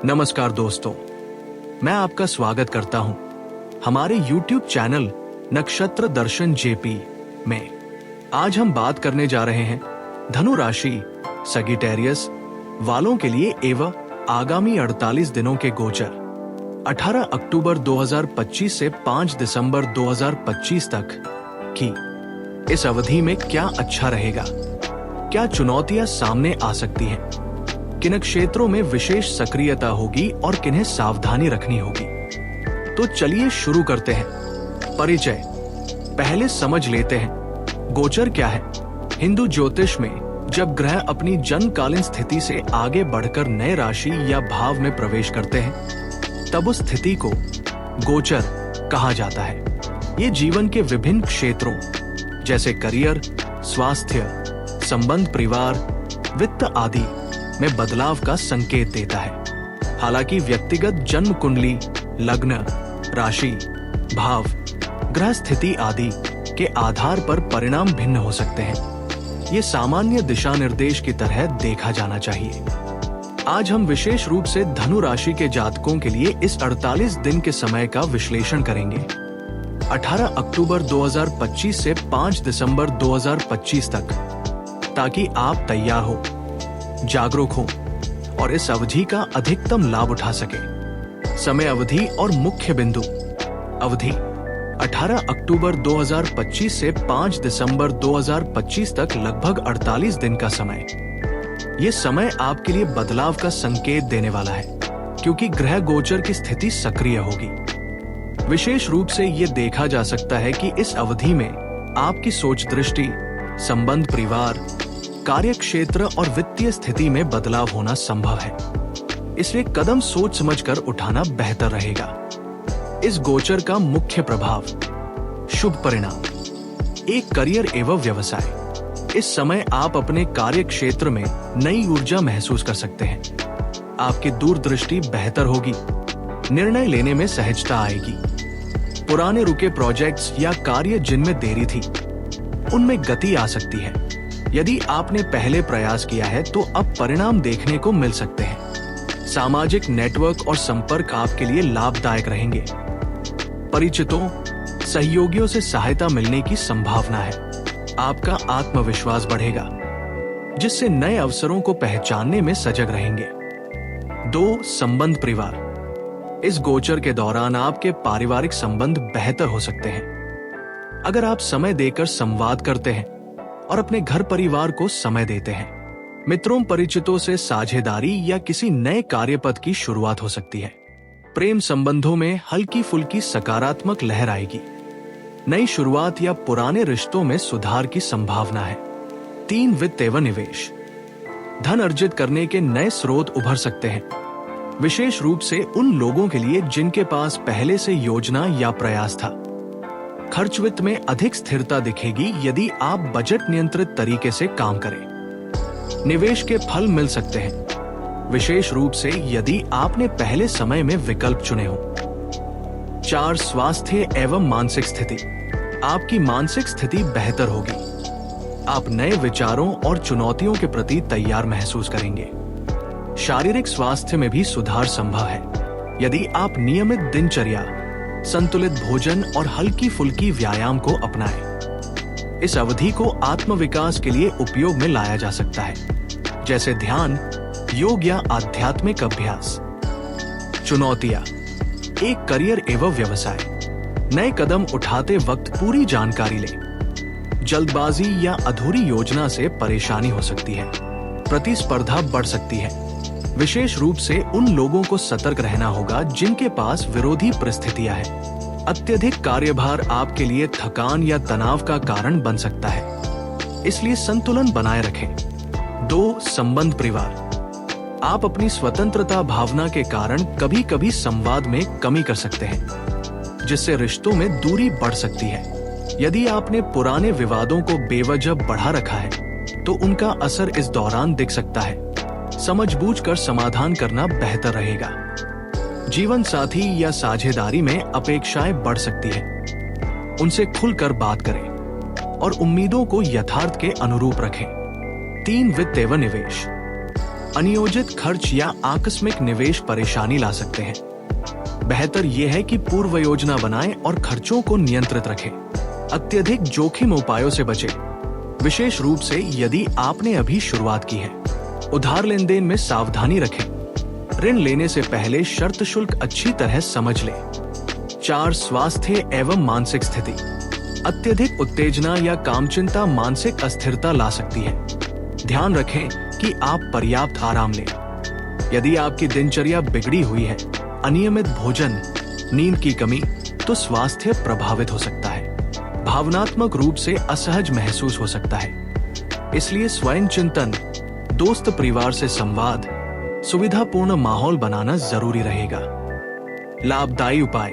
नमस्कार दोस्तों, मैं आपका स्वागत करता हूं हमारे YouTube चैनल नक्षत्र दर्शन जेपी में। आज हम बात करने जा रहे हैं धनु राशि सगिटेरियस वालों के लिए एवं आगामी 48 दिनों के गोचर 18 अक्टूबर 2025 से 5 दिसंबर 2025 तक की इस अवधि में क्या अच्छा रहेगा, क्या चुनौतियां सामने आ सकती हैं, किन क्षेत्रों में विशेष सक्रियता होगी और किन्हें सावधानी रखनी होगी। तो चलिए शुरू करते हैं। परिचय पहले समझ लेते हैं गोचर क्या है। हिंदू ज्योतिष में जब ग्रह अपनी जन्मकालीन स्थिति से आगे बढ़कर नए राशि या भाव में प्रवेश करते हैं तब उस स्थिति को गोचर कहा जाता है। ये जीवन के विभिन्न क्षेत्रों जैसे करियर, स्वास्थ्य, संबंध, परिवार, वित्त आदि में बदलाव का संकेत देता है। हालांकि व्यक्तिगत जन्म कुंडली, लग्न, राशि, भाव, ग्रह स्थिति आदि के आधार पर परिणाम भिन्न हो सकते हैं। ये सामान्य दिशा निर्देश की तरह देखा जाना चाहिए। आज हम विशेष रूप से धनु राशि के जातकों के लिए इस 48 दिन के समय का विश्लेषण करेंगे, 18 अक्टूबर 2025 से 5 दिसंबर 2025 तक, ताकि आप तैयार हो, जागरूक हो और इस अवधि का अधिकतम लाभ उठा सके। समय अवधि और मुख्य बिंदु। अवधि 18 अक्टूबर 2025 से 5 दिसंबर 2025 तक लगभग 48 दिन का समय। ये समय आपके लिए बदलाव का संकेत देने वाला है क्योंकि ग्रह गोचर की स्थिति सक्रिय होगी। विशेष रूप से ये देखा जा सकता है कि इस अवधि में आपकी सोच, दृष्टि, संबंध, परिवार, कार्य क्षेत्र और वित्तीय स्थिति में बदलाव होना संभव है। इसलिए कदम सोच समझकर उठाना बेहतर रहेगा। इस गोचर का मुख्य प्रभाव। शुभ परिणाम। एक करियर एवं व्यवसाय। इस समय आप अपने कार्य क्षेत्र में नई ऊर्जा महसूस कर सकते हैं। आपकी दूरदृष्टि बेहतर होगी, निर्णय लेने में सहजता आएगी। पुराने रुके प्रोजेक्ट्स या कार्य जिनमें देरी थी उनमें गति आ सकती है। यदि आपने पहले प्रयास किया है तो अब परिणाम देखने को मिल सकते हैं। सामाजिक नेटवर्क और संपर्क आपके लिए लाभदायक रहेंगे। परिचितों, सहयोगियों से सहायता मिलने की संभावना है। आपका आत्मविश्वास बढ़ेगा जिससे नए अवसरों को पहचानने में सजग रहेंगे। 2. संबंध, परिवार। इस गोचर के दौरान आपके पारिवारिक संबंध बेहतर हो सकते हैं। अगर आप समय देकर संवाद करते हैं और अपने घर परिवार को समय देते हैं। मित्रों, परिचितों से साझेदारी या किसी नए कार्यपथ की शुरुआत हो सकती है। प्रेम संबंधों में हल्की फुल्की सकारात्मक लहर आएगी। नई शुरुआत या पुराने रिश्तों में सुधार की संभावना है। 3. वित्त एवं निवेश। धन अर्जित करने के नए स्रोत उभर सकते हैं, विशेष रूप से उन लोगों के लिए जिनके पास पहले से योजना या प्रयास था। खर्च वित्त में अधिक स्थिरता दिखेगी यदि आप बजट नियंत्रित तरीके से काम करें। निवेश के फल मिल सकते हैं, विशेष रूप से यदि आपने पहले समय में विकल्प चुने हो। 4. स्वास्थ्य एवं मानसिक स्थिति। आपकी मानसिक स्थिति बेहतर होगी। आप नए विचारों और चुनौतियों के प्रति तैयार महसूस करेंगे। शारीरिक स्वास्थ्य में भी सुधार संभव है यदि आप नियमित दिनचर्या, संतुलित भोजन और हल्की फुल्की व्यायाम को अपनाएं। इस अवधि को आत्मविकास के लिए उपयोग में लाया जा सकता है, जैसे ध्यान, योग या आध्यात्मिक अभ्यास। चुनौतियां। एक करियर एवं व्यवसाय। नए कदम उठाते वक्त पूरी जानकारी लें। जल्दबाजी या अधूरी योजना से परेशानी हो सकती है। प्रतिस्पर्धा बढ़ सकती है। विशेष रूप से उन लोगों को सतर्क रहना होगा जिनके पास विरोधी परिस्थितियां हैं। अत्यधिक कार्यभार आपके लिए थकान या तनाव का कारण बन सकता है, इसलिए संतुलन बनाए रखें। 2. संबंध, परिवार। आप अपनी स्वतंत्रता भावना के कारण कभी कभी संवाद में कमी कर सकते हैं, जिससे रिश्तों में दूरी बढ़ सकती है। यदि आपने पुराने विवादों को बेवजह बढ़ा रखा है तो उनका असर इस दौरान दिख सकता है। समझबूझकर समाधान करना बेहतर रहेगा। जीवन साथी या साझेदारी में अपेक्षाएं बढ़ सकती है। उनसे खुलकर बात करें और उम्मीदों को यथार्थ के अनुरूप रखें। 3. वित्त एवं निवेश। अनियोजित खर्च या आकस्मिक निवेश परेशानी ला सकते हैं। बेहतर यह है कि पूर्व योजना बनाएं और खर्चों को नियंत्रित रखें। अत्यधिक जोखिम उपायों से बचें, विशेष रूप से यदि आपने अभी शुरुआत की है। उधार लेन देन में सावधानी रखें। ऋण लेने से पहले शर्त शुल्क अच्छी तरह समझ लें। 4 स्वास्थ्य एवं मानसिक स्थिति। अत्यधिक उत्तेजना या कामचिंता मानसिक अस्थिरता ला सकती है। ध्यान रखें कि आप पर्याप्त आराम लें। यदि आपकी दिनचर्या बिगड़ी हुई है, अनियमित भोजन, नींद की कमी, तो स्वास्थ्य प्रभावित हो सकता है। भावनात्मक रूप से असहज महसूस हो सकता है। इसलिए स्वयं चिंतन, दोस्त परिवार से संवाद, सुविधापूर्ण माहौल बनाना जरूरी रहेगा। लाभदायी उपाय।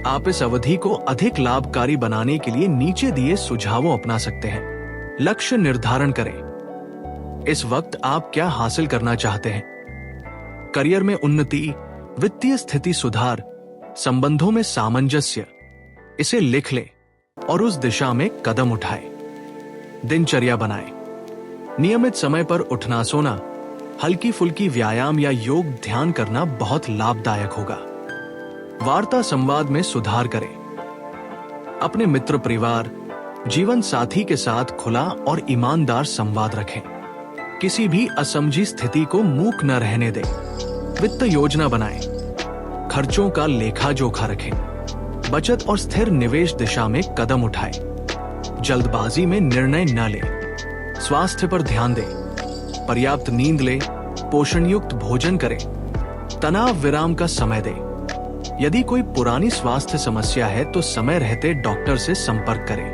आप इस अवधि को अधिक लाभकारी बनाने के लिए नीचे दिए सुझावों अपना सकते हैं। लक्ष्य निर्धारण करें। इस वक्त आप क्या हासिल करना चाहते हैं? करियर में उन्नति, वित्तीय स्थिति सुधार, संबंधों में सामंजस्य। इसे लिख लें और उस दिशा में कदम उठाएं। दिनचर्या बनाएं। नियमित समय पर उठना सोना, हल्की फुल्की व्यायाम या योग ध्यान करना बहुत लाभदायक होगा। वार्ता संवाद में सुधार करें। अपने मित्र परिवार, जीवन साथी के साथ खुला और ईमानदार संवाद रखें। किसी भी असमझी स्थिति को मूक न रहने दें। वित्त योजना बनाएं। खर्चों का लेखा जोखा रखें। बचत और स्थिर निवेश दिशा में कदम उठाएं। जल्दबाजी में निर्णय न लें। स्वास्थ्य पर ध्यान दें। पर्याप्त नींद लें, पोषण युक्त भोजन करें, तनाव विराम का समय दें। यदि कोई पुरानी स्वास्थ्य समस्या है तो समय रहते डॉक्टर से संपर्क करें।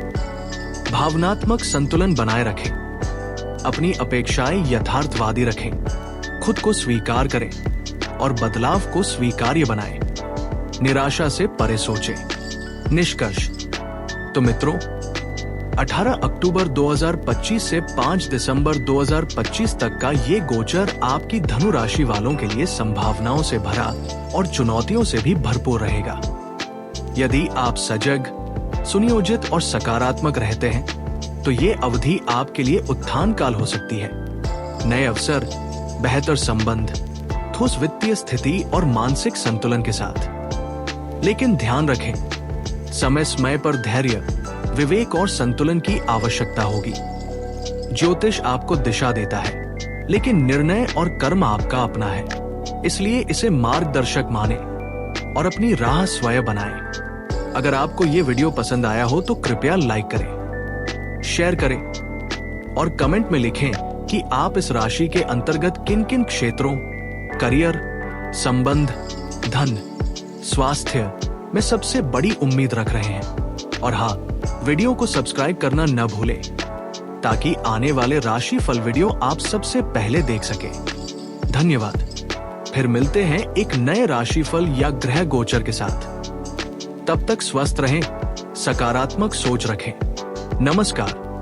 भावनात्मक संतुलन बनाए रखें। अपनी अपेक्षाएं यथार्थवादी रखें। खुद को स्वीकार करें और बदलाव को स्वीकार्य बनाएं। निराशा से परे सोचें। निष्कर्ष। तो मित्रों, 18 अक्टूबर 2025 से 5 दिसंबर 2025 तक का ये गोचर आपकी धनु राशि वालों के लिए संभावनाओं से भरा और चुनौतियों से भी भरपूर रहेगा। यदि आप सजग, सुनियोजित और सकारात्मक रहते हैं, तो ये अवधि आपके लिए उत्थान काल हो सकती है। नए अवसर, बेहतर संबंध, ठोस वित्तीय स्थिति और मानसिक संतुलन के साथ। लेकिन ध्यान रखें, समय समय पर धैर्य, विवेक और संतुलन की आवश्यकता होगी। ज्योतिष आपको दिशा देता है, लेकिन निर्णय और कर्म आपका अपना है। इसलिए इसे मार्गदर्शक माने और अपनी राह स्वयं बनाएं। अगर आपको ये वीडियो पसंद आया हो तो कृपया लाइक करें, शेयर करें और कमेंट में लिखें कि आप इस राशि के अंतर्गत किन किन क्षेत्रों, करियर, संबंध, धन, स्वास्थ्य में सबसे बड़ी उम्मीद रख रहे हैं। और हाँ, वीडियो को सब्सक्राइब करना न भूलें ताकि आने वाले राशि फल वीडियो आप सबसे पहले देख सकें। धन्यवाद। फिर मिलते हैं एक नए राशिफल या ग्रह गोचर के साथ। तब तक स्वस्थ रहें, सकारात्मक सोच रखें। नमस्कार।